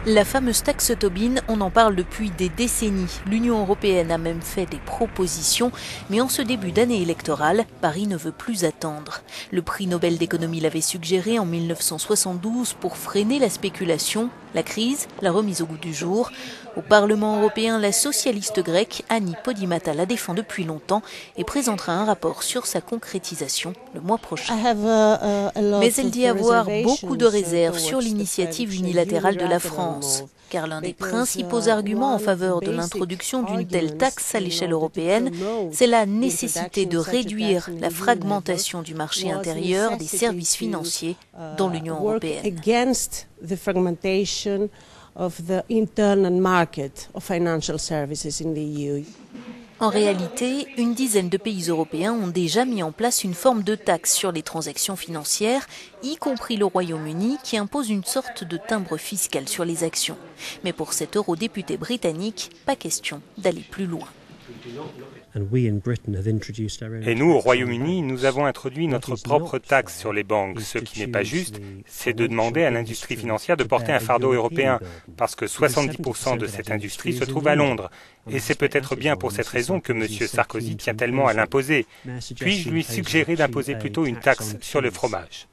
La fameuse taxe Tobin, on en parle depuis des décennies. L'Union européenne a même fait des propositions, mais en ce début d'année électorale, Paris ne veut plus attendre. Le prix Nobel d'économie l'avait suggéré en 1972 pour freiner la spéculation. La crise l'a remise au goût du jour. Au Parlement européen, la socialiste grecque Anni Podimata la défend depuis longtemps et présentera un rapport sur sa concrétisation le mois prochain. Mais elle dit avoir beaucoup de réserves sur l'initiative unilatérale de la France, car l'un des principaux arguments en faveur de l'introduction d'une telle taxe à l'échelle européenne, c'est la nécessité de réduire la fragmentation du marché intérieur des services financiers dans l'Union européenne. En réalité, une dizaine de pays européens ont déjà mis en place une forme de taxe sur les transactions financières, y compris le Royaume-Uni qui impose une sorte de timbre fiscal sur les actions. Mais pour cet eurodéputé britannique, pas question d'aller plus loin. Et nous, au Royaume-Uni, nous avons introduit notre propre taxe sur les banques. Ce qui n'est pas juste, c'est de demander à l'industrie financière de porter un fardeau européen, parce que 70% de cette industrie se trouve à Londres. Et c'est peut-être bien pour cette raison que M. Sarkozy tient tellement à l'imposer. Puis-je lui suggérer d'imposer plutôt une taxe sur le fromage ?